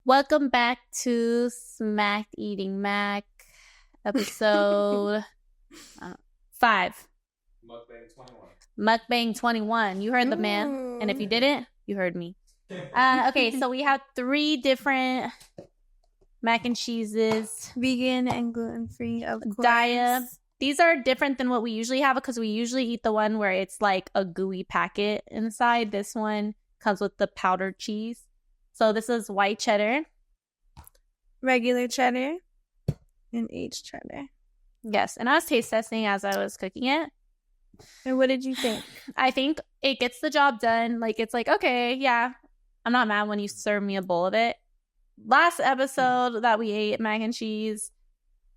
Welcome back to Smacked Eating Mac, episode 5. Mukbang 21. Mukbang 21. You heard the man, and if you didn't, you heard me. Okay, so we have 3 different mac and cheeses. Vegan and gluten-free, of course. Diet. These are different than what we usually have because we usually eat the one where it's like a gooey packet inside. This one comes with the powdered cheese. So this is white cheddar. Regular cheddar. And aged cheddar. Yes, and I was taste testing as I was cooking it. And what did you think? I think it gets the job done. Like, it's like, okay, yeah, I'm not mad when you serve me a bowl of it. Last episode that we ate mac and cheese,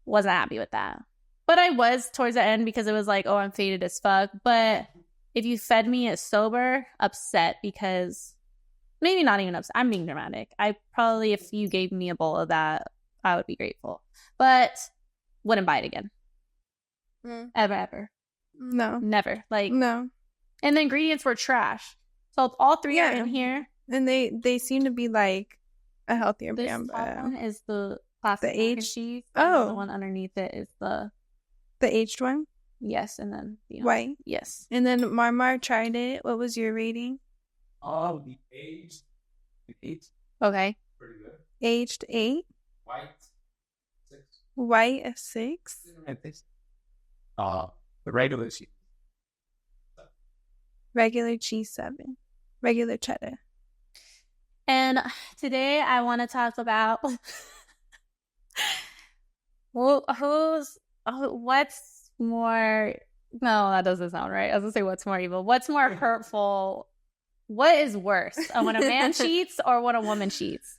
wasn't happy with that. But I was towards the end because it was like, oh, I'm faded as fuck. But if you fed me it sober, upset because... Maybe not even upset. I'm being dramatic. I probably, if you gave me a bowl of that, I would be grateful. But wouldn't buy it again. Ever. No. Never. Like, no. And the ingredients were trash. So all 3 are in here. And they seem to be like a healthier This brand. top one is the plastic The mac and aged- cheese. Oh. The one underneath it is the... The aged one? Yes, and then... White? Yes. And then Marmar tried it. What was your rating? Oh, the aged 8. Okay. Pretty good. Aged 8. White 6. White a 6. The regular cheese. Regular cheese 7. Regular cheddar. And today I want to talk about what's more... No, that doesn't sound right. I was going to say what's more evil. What's more hurtful? What is worse? When a man cheats or when a woman cheats?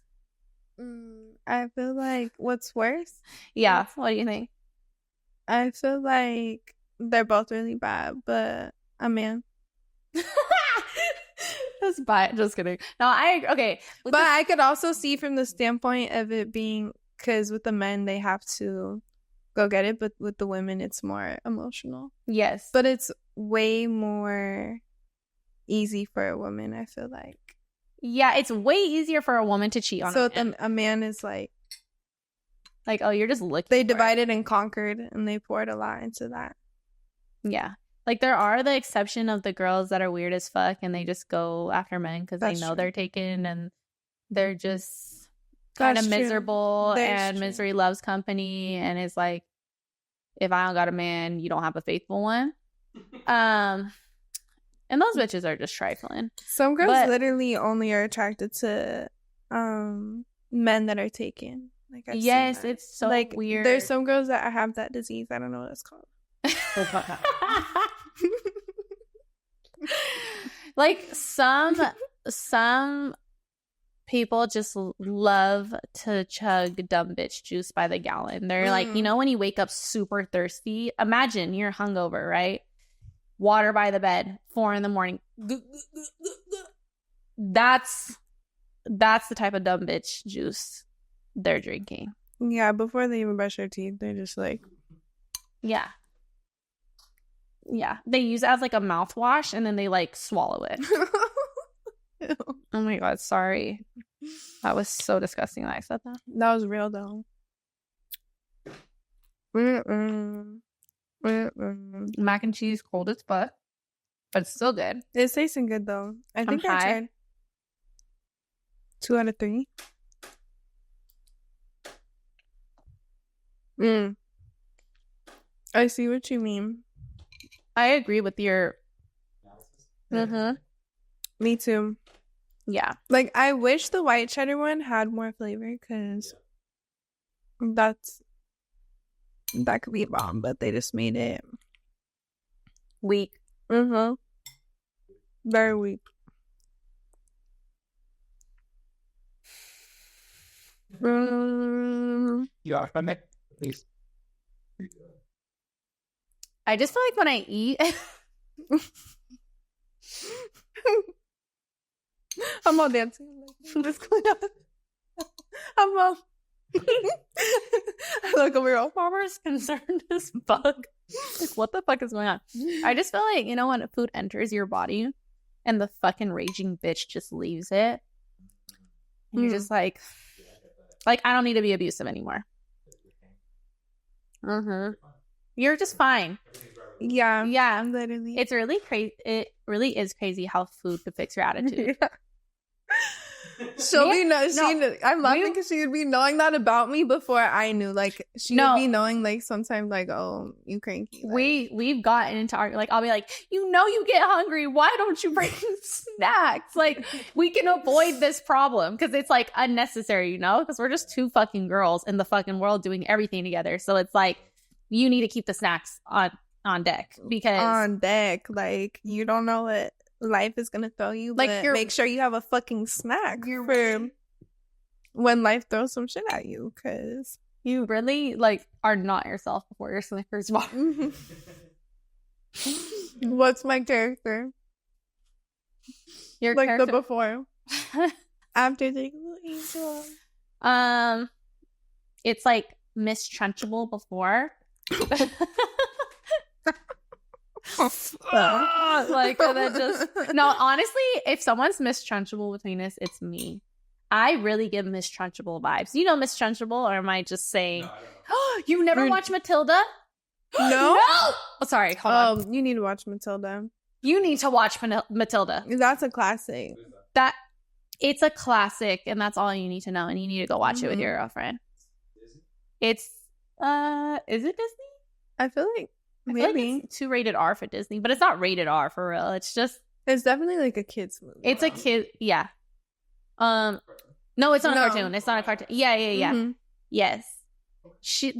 I feel like what's worse? Yeah. What do you think? I feel like they're both really bad, but a man. Just kidding. No, okay. But I could also see from the standpoint of it being, because with the men, they have to go get it, but with the women, it's more emotional. Yes. But it's way more easy for a woman, I feel like. Yeah, it's way easier for a woman to cheat on so a man. A man is like, oh, you're just looking. They divided and conquered, and they poured a lot into that. Yeah. Like, there are the exception of the girls that are weird as fuck, and they just go after men because they know they're taken, and they're just kind of miserable, and misery loves company, and it's like, if I don't got a man, you don't have a faithful one. And those bitches are just trifling. Some girls literally only are attracted to men that are taken. Like, yes, it's so like weird. There's some girls that have that disease. I don't know what it's called. Like some people just love to chug dumb bitch juice by the gallon. They're like, when you wake up super thirsty, imagine you're hungover, right? Water by the bed, 4 a.m. That's the type of dumb bitch juice they're drinking. Yeah, before they even brush their teeth, they're just like... Yeah. Yeah. They use it as like a mouthwash and then they like swallow it. Oh my God, sorry. That was so disgusting that I said that. That was real though. Mac and cheese cold as fuck, but it's still good. It's tasting good though. I think I tried 2 out of 3. I see what you mean. I agree with your Me too. Yeah. Like, I wish the white cheddar one had more flavor because that could be bomb, but they just made it weak. Very weak. Yeah, please. I just feel like when I eat, I'm all dancing. What's going on? I'm all. I look over, oh, Mama's concerned as fuck. Like, what the fuck is going on? I just feel like, when food enters your body and the fucking raging bitch just leaves it, and you're just like, Like, I don't need to be abusive anymore. You're just fine. Yeah. Yeah. Literally. It's really crazy. It really is crazy how food could fix your attitude. She'll be I'm laughing because she would be knowing that about me before I knew. Like, she would be knowing, like, sometimes, like, oh, you cranky. Like, we've gotten into like, I'll be like, you get hungry. Why don't you bring snacks? Like, we can avoid this problem because it's like unnecessary, because we're just two fucking girls in the fucking world doing everything together. So it's like, you need to keep the snacks on deck because on deck, like, you don't know what life is gonna throw you, like, but make sure you have a fucking snack for when life throws some shit at you, because you really, like, are not yourself before your Snickers bar. What's my character? Your like character? The before after the angel. It's like Miss Trunchable before. Like, and then just no, honestly, if someone's Miss Trunchable between us, it's me. I really give Miss Trunchable vibes. You know Miss Trunchable, or am I just saying? No, you never watched Matilda? No. Oh, sorry, hold on. You need to watch Matilda. You need to watch Matilda. That's a classic. It's a classic, and that's all you need to know. And you need to go watch it with your girlfriend. It's is it Disney? I feel like maybe. I feel like it's too rated R for Disney, but it's not rated R for real. It's definitely like a kid's movie. It's a kid, yeah. No, it's not a cartoon. It's not a cartoon. Yeah. Mm-hmm. Yes.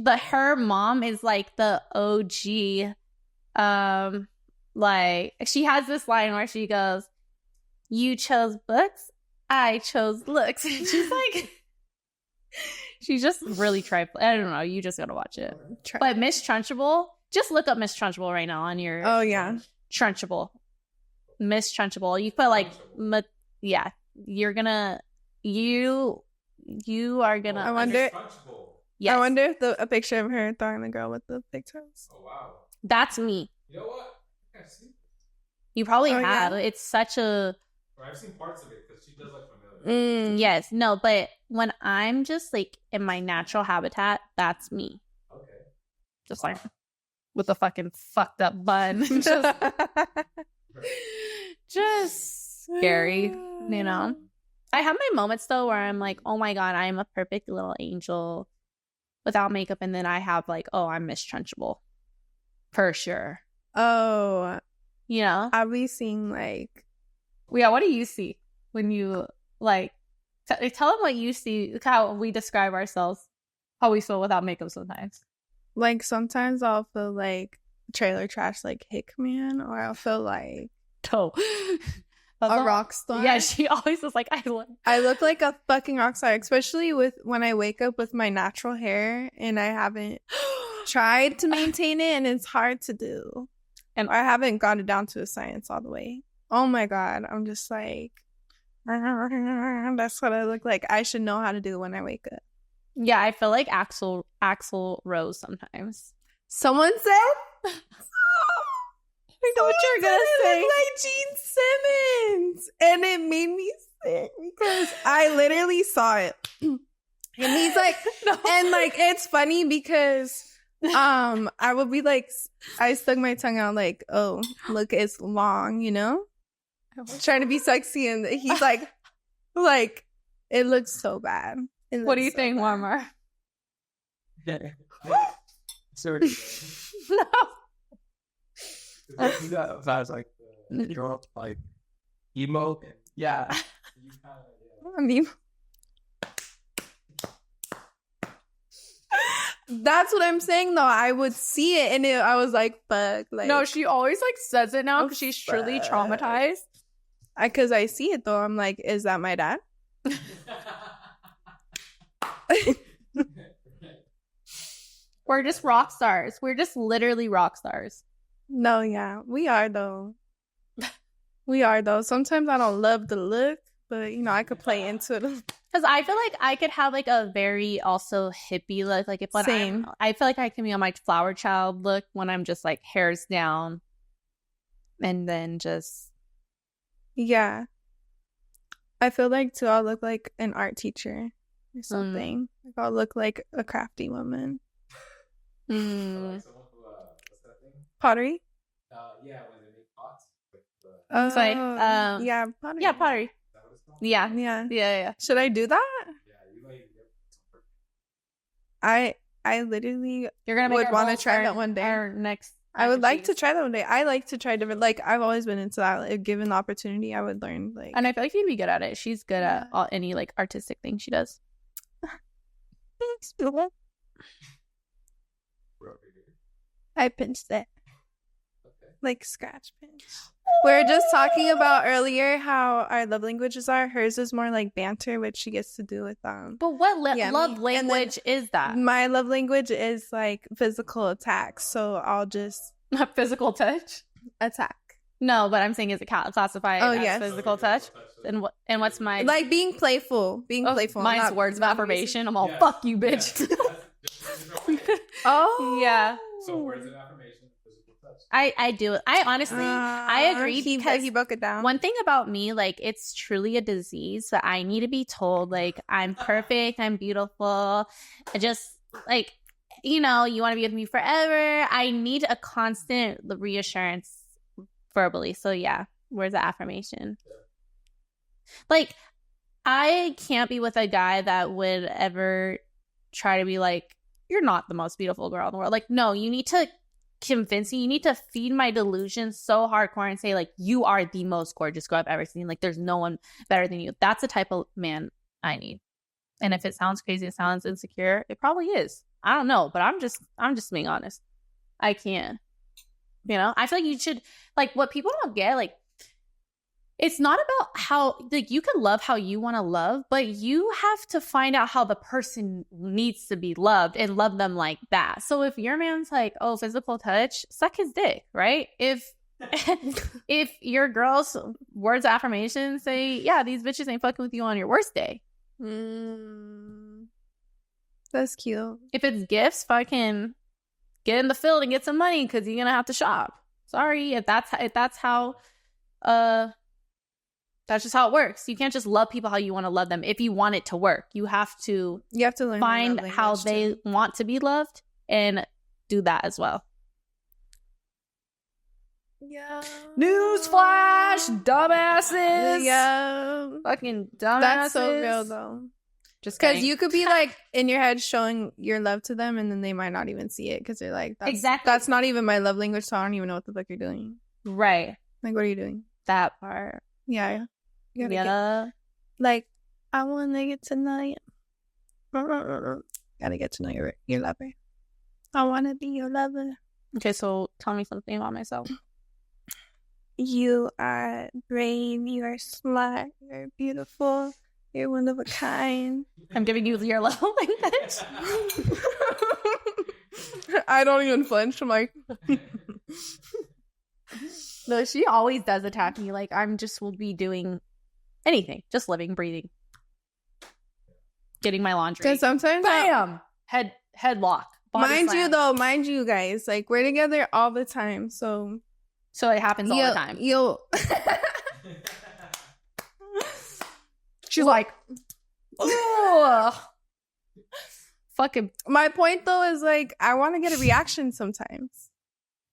Her mom is like the OG. Like, she has this line where she goes, "You chose books, I chose looks." And she's like, she's just really I don't know. You just gotta watch it. But Miss Trunchable, just look up Miss Trunchable right now on your. Oh yeah, Trunchable, Miss Trunchable. You put like, yeah. You're gonna. You are gonna. I wonder. Yes. I wonder if a picture of her throwing the girl with the pigtails. Oh wow. That's me. You know what? I think I've seen this. You probably have. Yeah. It's such a. Or I've seen parts of it because she does look familiar. Yes. No, but when I'm just like in my natural habitat, that's me. Okay. Just like with a fucking fucked up bun. just scary, I have my moments though where I'm like, oh my god, I am a perfect little angel without makeup, and then I have like, oh, I'm Miss Trunchable for sure. Oh, I'll be seeing like, yeah. What do you see when you like? Tell them what you see. How we describe ourselves, how we feel without makeup sometimes. Like sometimes I'll feel like trailer trash, like Hickman, or I'll feel like a rock star. Yeah, she always is like, I look like a fucking rock star, especially when I wake up with my natural hair and I haven't tried to maintain it, and it's hard to do. And I haven't got it down to a science all the way. Oh my god, I'm just like, that's what I look like. I should know how to do it when I wake up. Yeah, I feel like Axl Rose sometimes. Someone said? I know what you're gonna say. Like Gene Simmons, and it made me sick because I literally saw it, and he's like, no. And like it's funny because I would be like, I stuck my tongue out like, oh look, it's long, trying to be sexy, and he's like it looks so bad. What do you think, Warmer? Sorry. No. I was like, you're like emo. Yeah. That's what I'm saying though. I would see it and I was like, fuck. Like, no, she always like says it now because she's truly traumatized. Because I see it though. I'm like, is that my dad? We're just rock stars. We're just literally rock stars. No, yeah. We are though. We are though. Sometimes I don't love the look, but I could play into it. Because I feel like I could have like a very also hippie look. Like I feel like I can be on my flower child look when I'm just like hairs down. And then just. Yeah. I feel like too I'll look like an art teacher or something. I'll look like a crafty woman. Mm. What's that thing? Pottery. Yeah, when they make pots. It's like, yeah, pottery. Yeah, pottery. Is that what it's called? Yeah. Yeah. Yeah. Should I do that? Yeah, you like. I literally You're gonna make would our want to goals try for that one day. Our next. I would like to cheese. try that one day. I like to try different. Like I've always been into that. If given the opportunity, I would learn. Like, And I feel like you'd be good at it. She's good at any like artistic thing she does. I pinched it. Okay. Like scratch pinch. We were just talking about earlier how our love languages are. Hers is more like banter, which she gets to do with But what Yeah, love me- and language is that? My love language is like physical attacks, so I'll just Not physical touch. attack. No, but I'm saying is it classified Oh, as yes. physical touch? And what's my Like being playful. Mine's not- words of not affirmation. I'm all Yes. fuck you, bitch. Oh Yeah. So words of affirmation, physical touch. I do. I honestly I agree because he broke it down. one thing about me, like it's truly a disease that I need to be told like I'm perfect, I'm beautiful. I just like you know, you want to be with me forever. I need a constant reassurance verbally. So yeah, words of affirmation. Like I can't be with a guy that would ever try to be like, you're not the most beautiful girl in the world. Like, no, you need to convince me. You need to feed my delusions so hardcore and say, like, you are the most gorgeous girl I've ever seen. Like, there's no one better than you. That's the type of man I need. And if it sounds crazy, it sounds insecure, it probably is. I don't know, but I'm just being honest. I can't. You know, I feel like you should, like, what people don't get, like, it's not about how, like, you can love how you want to love, but you have to find out how the person needs to be loved and love them like that. So if your man's like, oh, physical touch, suck his dick, right? If your girl's words of affirmation say, yeah, these bitches ain't fucking with you on your worst day. That's cute. If it's gifts, fucking get in the field and get some money because you're gonna have to shop. Sorry, if that's how that's just how it works. You can't just love people how you want to love them. If you want it to work, you have to learn find their love how language, they too. want to be loved and do that as well. Yeah. Newsflash, dumbasses. Yeah. Fucking dumbasses. That's so real though. Just Because kidding. you could be like in your head showing your love to them and then they might not even see it because they're like, Exactly. that's not even my love language, so I don't even know what the fuck you're doing. Right. Like, what are you doing? That part. Yeah. You gotta Yeah. like, I want to get to know you. Gotta get to know your lover. I want to be your lover. Okay, so tell me something about myself. You are brave. You are smart. You're beautiful. You're one of a kind. I'm giving you your love language. I don't even flinch. I'm like, No, she always does attack me. Like I'm just will be doing anything, just living, breathing, getting my laundry. because sometimes Bam, headlock. Body slam. mind you, guys, like we're together all the time, so So it happens all the time. You'll She's like, ugh. Fucking. my point though is like I want to get a reaction sometimes.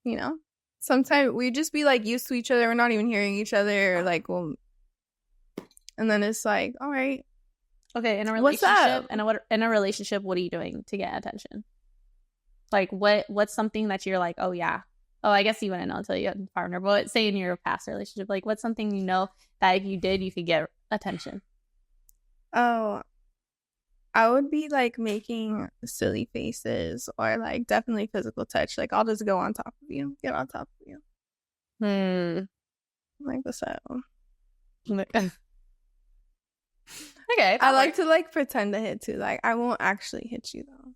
You know, sometimes we just be like used to each other. We're not even hearing each other. Or, like, well, and then it's like, all right, Okay, in a What's relationship, up? in a relationship, what are you doing to get attention? Like, what's something that you're like, oh yeah, oh I guess you wouldn't know until you had a partner. But say in your past relationship, like, what's something you know that if you did, you could get attention? oh, I would be like making silly faces or like definitely physical touch. Like I'll just go on top of you, get on top of you. Like what's up? Okay, I like to like pretend to hit too. Like I won't actually hit you though.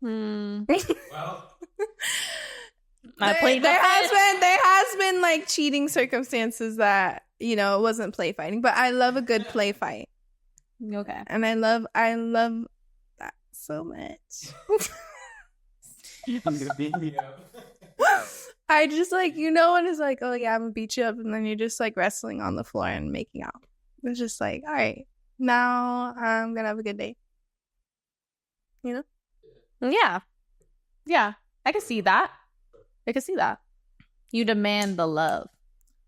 Well, I played there has been like cheating circumstances that, you know, it wasn't play fighting, but I love a good play fight. Okay. And I love that so much. I'm gonna beat you. I just like, you know, when it's like, oh yeah, I'm gonna beat you up, and then you're just like wrestling on the floor and making out. It's just like, all right, now I'm gonna have a good day. You know? Yeah, I can see that. You demand the love.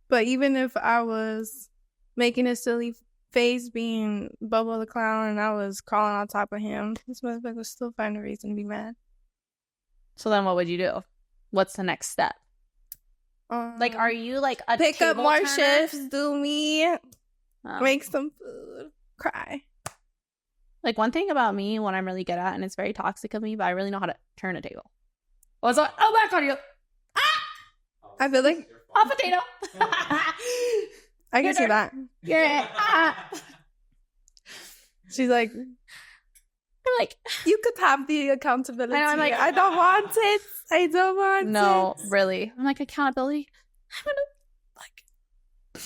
But even if I was making a silly face being Bubba the Clown and I was crawling on top of him, this motherfucker would still find a reason to be mad. So then what would you do? What's the next step? Like, are you like a pick up more turner? shifts, do me, Oh. make some food, cry. Like, one thing about me, what I'm really good at, and it's very toxic of me, but I really know how to turn a table. Oh, so, back on you. I feel like A potato. I can see that. Yeah. She's like, I'm like, you could have the accountability. And I'm like, I don't want it. I don't want it. no, really. I'm like, accountability. I'm gonna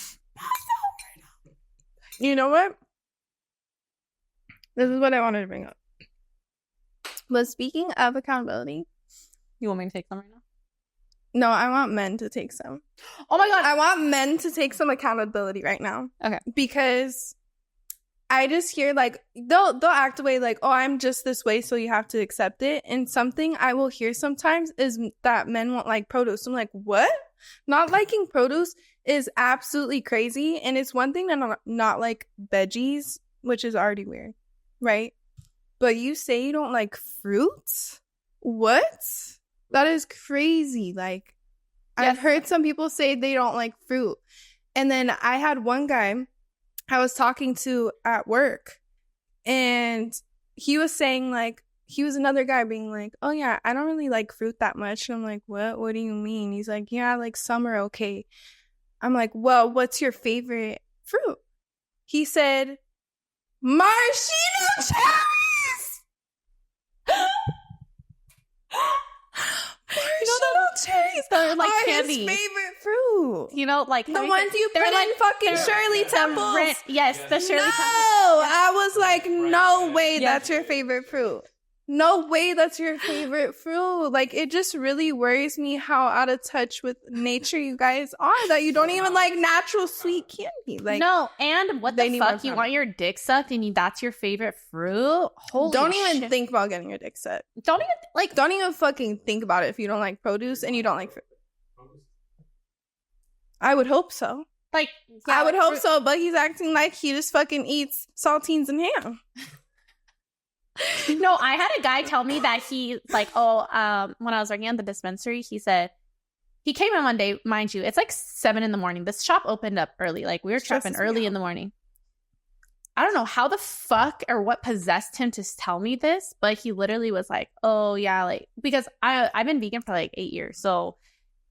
You know what? This is what I wanted to bring up. But speaking of accountability, You want me to take some right now? no, I want men to take some. Oh my god. I want men to take some accountability right now. Okay. Because I just hear like they'll act away like, oh, I'm just this way, so you have to accept it. And something I will hear sometimes is that men won't like produce. I'm like, what? Not liking produce is absolutely crazy. And it's one thing to not like veggies, which is already weird, right? But you say you don't like fruits? What? That is crazy. Like, Yes. I've heard some people say they don't like fruit. And then I had one guy I was talking to at work, and he was saying, like, he was another guy being like, oh yeah, I don't really like fruit that much. And I'm like, what do you mean? He's like, yeah, like some are okay. I'm like, well, what's your favorite fruit? He said, maraschino cherries. Maraschino cherries. They're like are candy. his favorite fruit. You know, like The ones you put they're in like fucking they're- Shirley Temples. Yes, the Shirley No, Temple. I was like, no way Yeah. that's your favorite fruit. No way that's your favorite fruit. Like, it just really worries me how out of touch with nature you guys are, that you don't even like natural sweet candy. Like, No, and what they the need more fuck? You time. want your dick sucked and that's your favorite fruit? Holy don't even shit. think about getting your dick set. Don't even like. Don't even fucking think about it if you don't like produce and you don't like fruit. I would hope so. Like, I would like hope fruit- so, but he's acting like he just fucking eats saltines and ham. No, I had a guy tell me that he like, when I was working at the dispensary, he said he came in one day, mind you, it's like 7 a.m. This shop opened up early. Like, we were shopping Stresses me early out. in the morning. I don't know how the fuck or what possessed him to tell me this, but he literally was like, oh yeah, like, because I've been vegan for like 8 years. So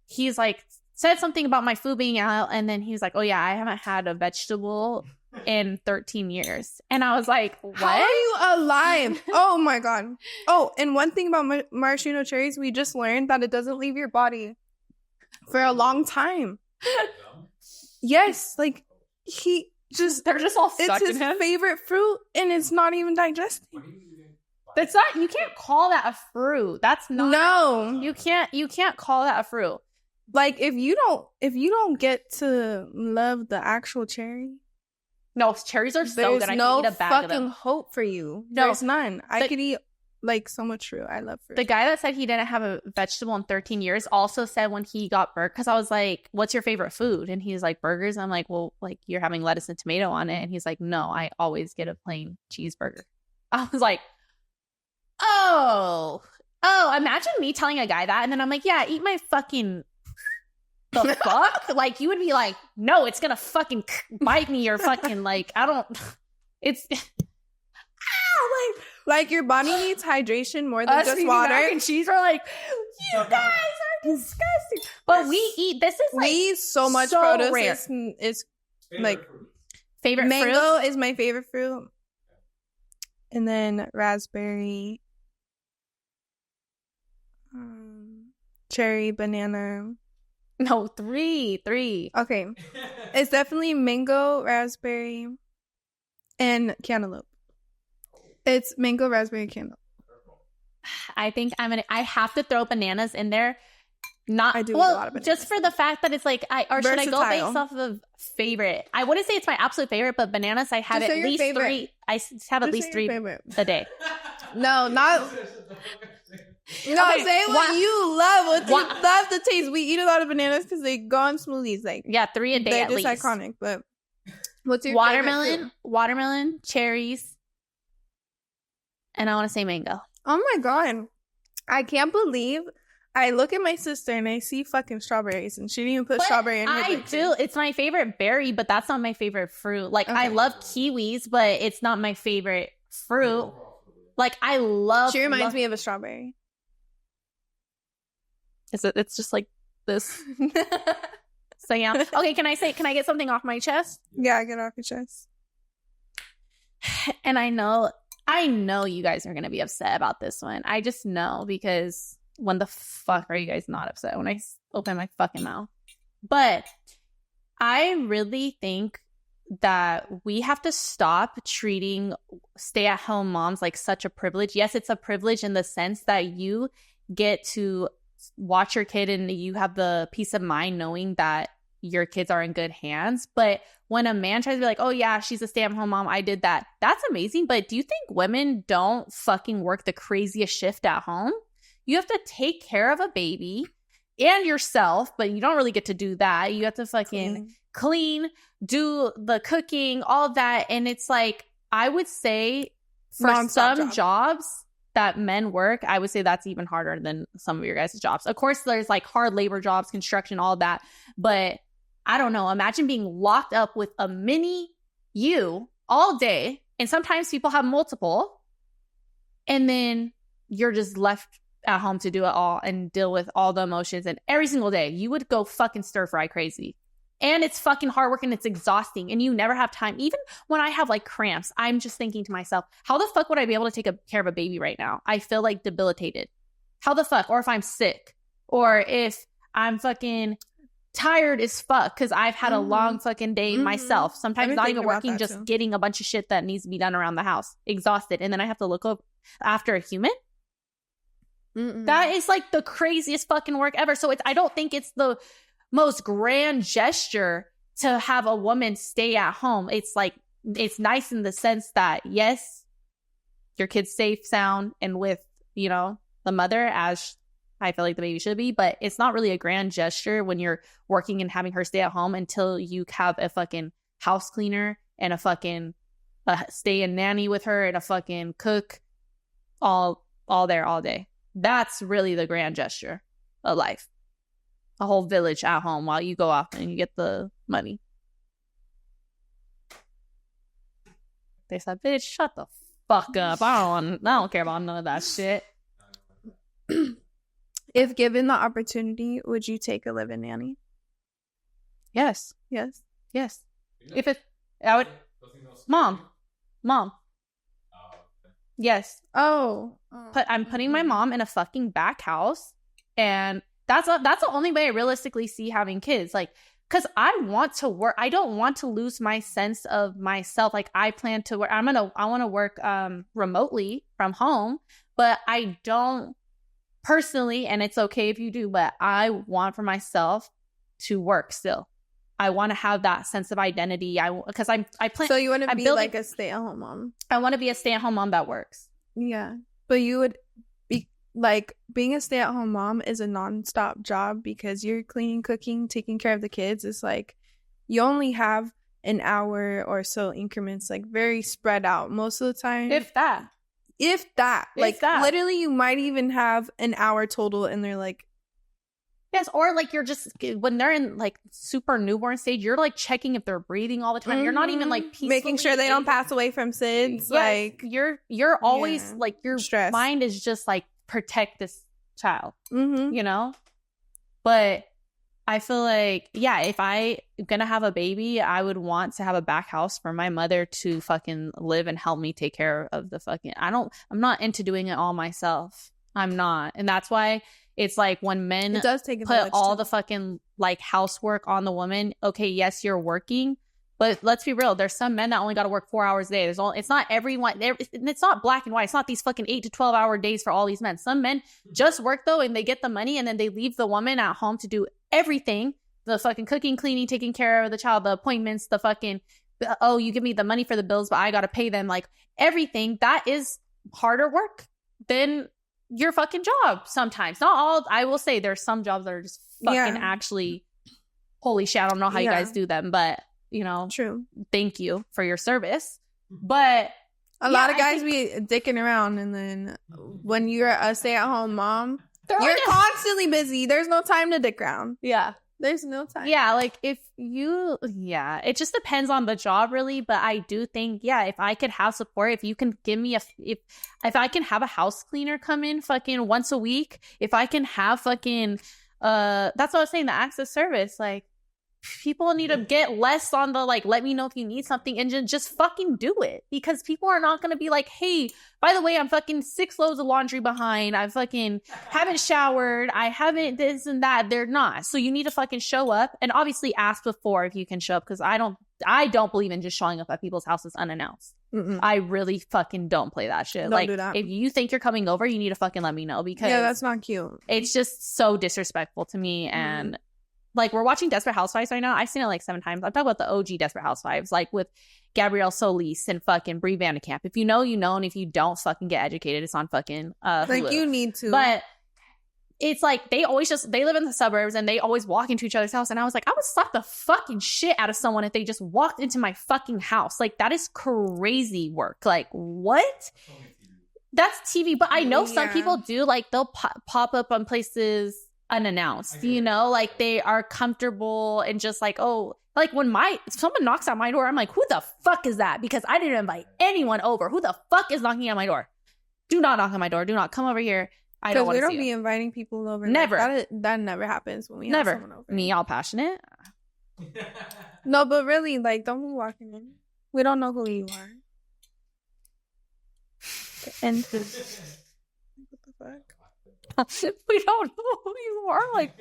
he's like said something about my food being out, and then he was like, oh yeah, I haven't had a vegetable in 13 years. And I was like, what? How are you alive? Oh my god. Oh, and one thing about maraschino cherries, we just learned that it doesn't leave your body for a long time. Yes, like he just They're just all it's stuck his in him. favorite fruit and it's not even digesting. That's not, you can't call that a fruit. That's not. No. You can't call that a fruit. Like if you don't get to love the actual cherry, No, cherries are so there's good. I no can eat a bag of fucking them. hope for you. No. There's none. I The- could eat like so much fruit. I love fruit. The guy that said he didn't have a vegetable in 13 years also said when he got burgers, because I was like, what's your favorite food? And he's like, burgers. I'm like, well, like you're having lettuce and tomato on it. And he's like, no, I always get a plain cheeseburger. I was like, oh, imagine me telling a guy that. And then I'm like, yeah, eat my fucking, the fuck? Like you would be like, no, it's gonna fucking bite me or fucking like, I don't, it's, like your body needs hydration more than us just eating water. mac and cheese are like, you guys are disgusting. But we eat, this is like We eat so much so produce. rare. It's like favorite mango fruit. is my favorite fruit, and then raspberry, cherry, banana. No, three. Okay, it's definitely mango, raspberry, and cantaloupe. It's mango, raspberry, cantaloupe. I think I have to throw bananas in there Not I do eat a well, lot of bananas. just for the fact that it's like should I go Versatile. based off of favorite? I wouldn't say it's my absolute favorite, but bananas I have Just at say your least favorite. 3. I have at Just least say 3 your favorite. a day. No, not. No, Okay, say what you love. What you Wha- love to taste. We eat a lot of bananas because they go on smoothies. Like, Yeah, 3 a day they're at just least. iconic. But what's your favorite fruit? Watermelon, cherries, and I want to say mango. Oh my god, I can't believe I look at my sister and I see fucking strawberries, and she didn't even put But strawberry in her. I picture. do. It's my favorite berry, but that's not my favorite fruit. Like I Okay. love kiwis, but it's not my favorite fruit. Like I love. She reminds me of a strawberry. It's just like this. So yeah. Okay. Can I get something off my chest? Yeah, get off your chest. And I know you guys are gonna be upset about this one. I just know, because when the fuck are you guys not upset when I open my fucking mouth? But I really think that we have to stop treating stay-at-home moms like such a privilege. Yes, it's a privilege in the sense that you get to watch your kid and you have the peace of mind knowing that your kids are in good hands. But when a man tries to be like, oh yeah, she's a stay-at-home mom, I did that, that's amazing. But do you think women don't fucking work the craziest shift at home? You have to take care of a baby and yourself, but you don't really get to do that. You have to fucking clean, do the cooking, all of that. And it's like, I would say for Non-stop some job. jobs that men work, I would say that's even harder than some of your guys' jobs. Of course, there's like hard labor jobs, construction, all that. But I don't know. Imagine being locked up with a mini you all day. And sometimes people have multiple. And then you're just left at home to do it all and deal with all the emotions. And every single day, you would go fucking stir fry crazy. And it's fucking hard work and it's exhausting. And you never have time. Even when I have like cramps, I'm just thinking to myself, how the fuck would I be able to take care of a baby right now? I feel like debilitated. How the fuck? Or if I'm sick. Or if I'm fucking tired as fuck because I've had a long fucking day myself. Sometimes not even working, just getting a bunch of shit that needs to be done around the house. Exhausted. And then I have to look up after a human. That is like the craziest fucking work ever. So I don't think it's the most grand gesture to have a woman stay at home. It's like, it's nice in the sense that, yes, your kid's safe, sound, and with, you know, the mother, as I feel like the baby should be, but it's not really a grand gesture when you're working and having her stay at home until you have a fucking house cleaner and a fucking stay-in nanny with her and a fucking cook all there all day. That's really the grand gesture of life. A whole village at home while you go off and you get the money. They said, bitch, shut the fuck up. I don't care about none of that shit. If given the opportunity, would you take a live-in nanny? Yes. Yes. Yes. If it, I would, mom. Yes. Oh. I'm putting my mom in a fucking back house, and that's the only way I realistically see having kids. Like, because I want to work. I don't want to lose my sense of myself. Like, I plan to work. I want to work remotely from home, but I don't personally, and it's okay if you do, but I want for myself to work still. I want to have that sense of identity. Because I plan. So you want to I'm be building, like a stay-at-home mom? I want to be a stay-at-home mom that works. Yeah, but you would be like, being a stay-at-home mom is a non-stop job because you're cleaning, cooking, taking care of the kids. It's like you only have an hour or so increments, like very spread out most of the time. If that. Literally, you might even have an hour total, and they're like, yes, or like you're just, when they're in like super newborn stage, you're like checking if they're breathing all the time. You're not even like peacefully making sure they don't pass away from SIDS. Yes, like you're always like, your stress. mind is just like, protect this child, you know? But I feel like, yeah, if I'm gonna have a baby, I would want to have a back house for my mother to fucking live and help me take care of the fucking, I'm not into doing it all myself. I'm not. And that's why it's like when men it does take put all the fucking like housework on the woman, okay, yes, you're working, But let's be real. There's some men that only got to work 4 hours a day. It's not everyone. It's not black and white. It's not these fucking 8 to 12 hour days for all these men. Some men just work though, and they get the money, and then they leave the woman at home to do everything: the fucking cooking, cleaning, taking care of the child, the appointments, the fucking. Oh, you give me the money for the bills, but I got to pay them. Like everything that is harder work than your fucking job. Sometimes, not all. I will say there's some jobs that are just fucking actually. Holy shit! I don't know how you guys do them, but. You know, true. Thank you for your service. But a lot of guys be dicking around, and then when you're a stay-at-home mom, you're constantly busy. There's no time to dick around. Yeah. There's no time. Yeah, like it just depends on the job really, but I do think, if I could have support, if you can give me if I can have a house cleaner come in fucking once a week, if I can have fucking that's what I was saying, the access service, like people need to get less on the like, let me know if you need something, and just fucking do it, because people are not going to be like, hey, by the way, I'm fucking 6 loads of laundry behind. I fucking haven't showered. I haven't this and that. They're not. So you need to fucking show up, and obviously ask before if you can show up, because I don't believe in just showing up at people's houses unannounced. Mm-mm. I really fucking don't play that shit. Don't do that. If you think you're coming over, you need to fucking let me know, because that's not cute. It's just so disrespectful to me. And like, we're watching Desperate Housewives right now. I've seen it like 7 times. I'm talking about the OG Desperate Housewives, like with Gabrielle Solis and fucking Brie Vandekamp. If you know, you know, and if you don't, fucking get educated. It's on fucking Hulu. Like, you need to. But it's like they live in the suburbs, and they always walk into each other's house. And I was like, I would slap the fucking shit out of someone if they just walked into my fucking house. Like, that is crazy work. Like, what? That's TV. But I know some people do, like, they'll pop up on places unannounced, you know, like they are comfortable and just like, oh, like when someone knocks on my door, I'm like, who the fuck is that? Because I didn't invite anyone over. Who the fuck is knocking on my door? Do not knock on my door. Do not come over here. I don't want to see you. We don't be inviting people over. Never. Like, that never happens when we have someone over. Me all passionate. No, but really, like, don't be walking in. We don't know who you are. And what the fuck? We don't know who you are. Like,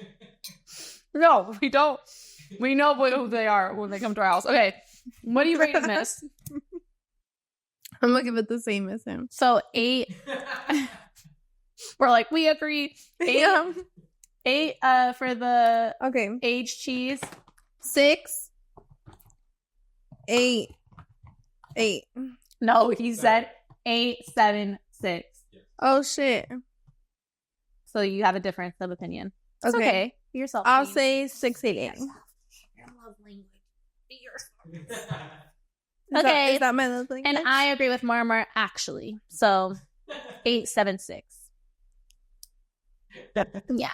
no, we don't. We know who they are when they come to our house. Okay, what do you rate this? I'm looking at the same as him. So 8. We're like, we agree. 8. 8 for the aged cheese. 6. 8. 8. No, he said 8, 7, 6. Oh shit. So you have a difference of opinion. It's okay. Be yourself. I'll say 6, 8, 8. Be yourself. Okay. Is that my love language? And I agree with Murmur, actually. So 8, 7, 6. Yeah.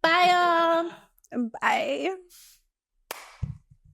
Bye, y'all. Bye.